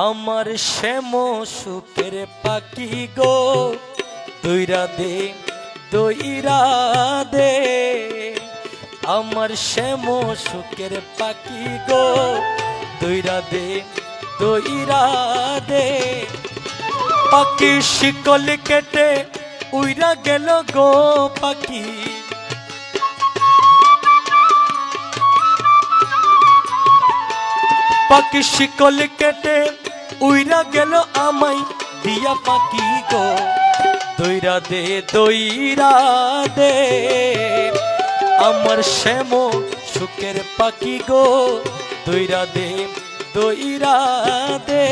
আমার শ্যাম সুখের পাখি গো দইরা দে দইরা দে। আমার শ্যাম সুখের পাখি গো দইরা দে দইরা দে। পাখি শিকল কেটে উইরা গেল গো পাখি, পাখি শিকল কেটে উইরা গেল আমায় দিয়া পাখি গো দইরা দে দইরা দে। আমার শ্যাম সুখের পাখি গো দইরা দে দইরা দে।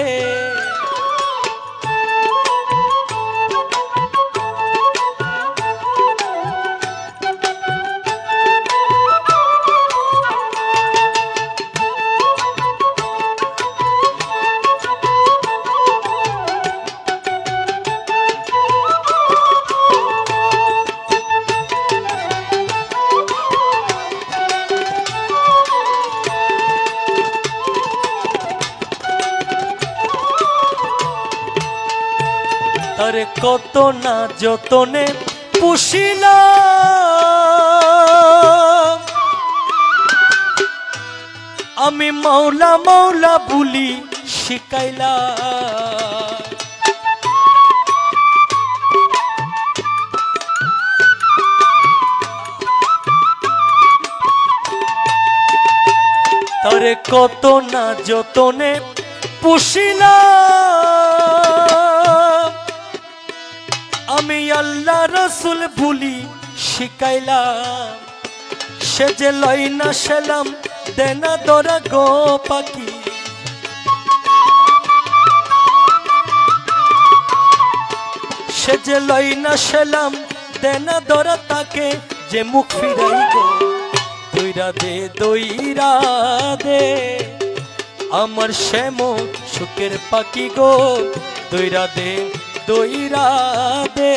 আরে কত না যতনে পুষিলাম আমি, মাওলা মাওলা বুলি শিখাইলা। তারে কত না যতনে পুষিলাম আমি, আল্লাহ রসুল ভুলি শিখাইলাম। সে যে লই না সেলাম দেনা দরা গো পাখি, সে যে লই না সেলাম দেনা দরা তাকে যে মুখ ফিরাই গো দইরা দে দইরা দে। আমার শ্যাম সুখের পাখি গো দইরা দে দইরা দে।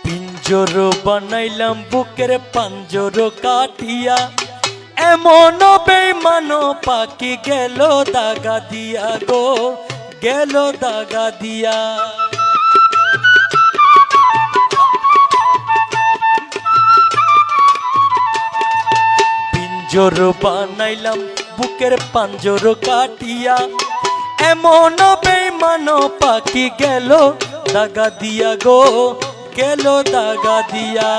পিঞ্জর বানাইলাম বুকের পাঞ্জর কাটিয়া, এমন বেঈমান পাখি গেল দাগা দিয়া গো গেল দাগা দিয়া। পিঞ্জর বানাইলাম বুকের পাঞ্জর কাটিয়া, এমন বেঈমান পাখি গেল দাগা দিয়া গো গেল দাগা দিয়া।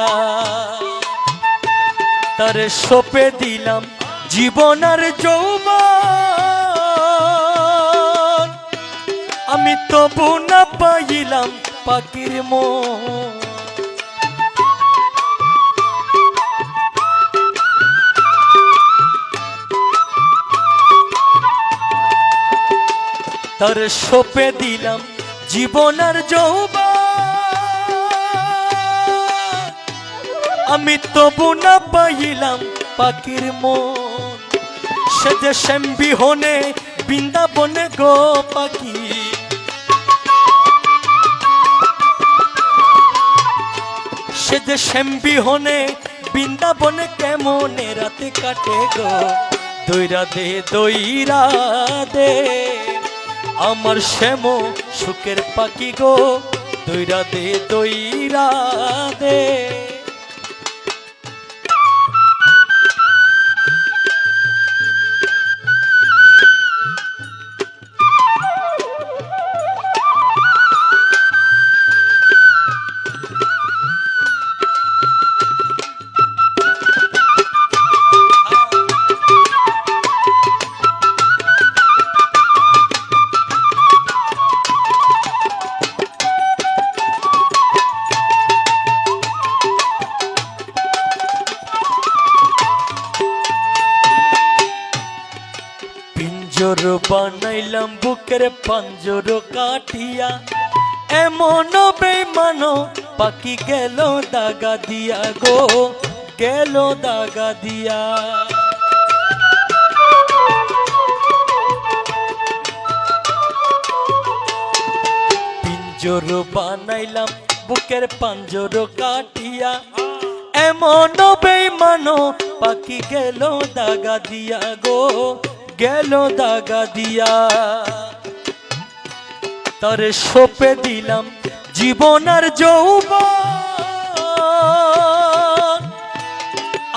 তারে সপে দিলাম জীবন আর যৌবন, আমি তবু না পাইলাম পাখির মন। তারে সপে দিলাম জীবন আর যৌবন, আমি তবু না পাইলাম পাখির মন। সে যে শ্যাম বিহনে বৃন্দাবনে গো পাখি, সে যে শ্যাম বিহনে বৃন্দাবনে কেমনে রাতে কাটে গো দইরা দে দইরা দে। আমার শ্যাম সুখের পাখি গো দইরা দে দইরা দে। পিঞ্জর বানাইলাম বুকের পাঞ্জর কাটিয়া, এমন বেঈমান পাখি গেল দাগা দিয়া গো, গেল দাগা দিয়া। পিঞ্জর বানাইলাম বুকের পাঞ্জর কাটিয়া, এমন বেঈমান পাখি গেল দাগা দিয়া গো, গেল দাগা দিয়া। তারে সঁপে দিলাম জীবন আর যৌবন,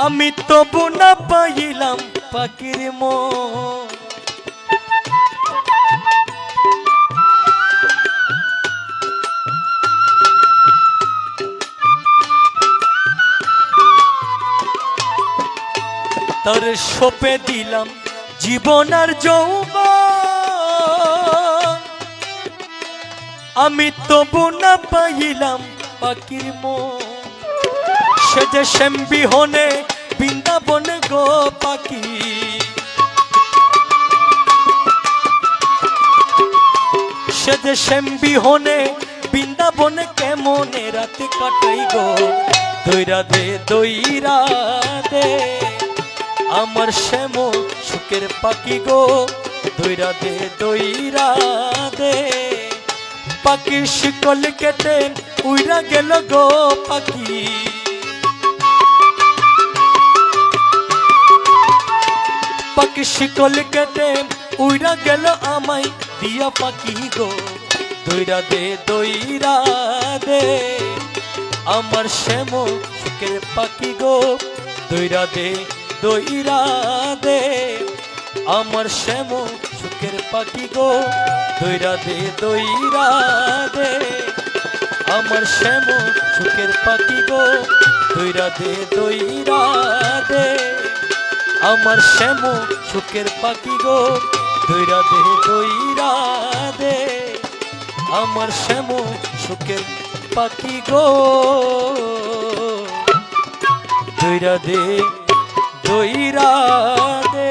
আমি তবু না পাইলাম পাখির মন। তারে সঁপে দিলাম জীবন আর যৌবন, আমি তবু না পাইলাম পাখির মন। সে যে শ্যাম বিহনে বৃন্দাবনে গো পাখি, সে যে শ্যাম বিহনে বৃন্দাবনে কেমনে রাতে কাটাই গো। দইরা দে দইরা দে আমার শ্যাম সুখের পাখি গো, দইরা দে দইরা দে। পাখির শিকল কেটে উইরা গেল গো পাখি, পাখির শিকল কেটে উইরা গেল আমায় দিয়া পাখি গো। দইরা দে দইরা দে আমার শ্যাম সুখের পাখি গো, দইরা দে দইরা দে আমার শ্যাম সুখের পাখি গো, দইরা দে দইরা দে আমার শ্যাম সুখের পাখি গো, দইরা দে দইরা দে আমার শ্যাম সুখের পাখি গো, দইরা দে দইরা দে আমার শ্যাম সুখের পাখি গো, দইরা দে দইরা দে।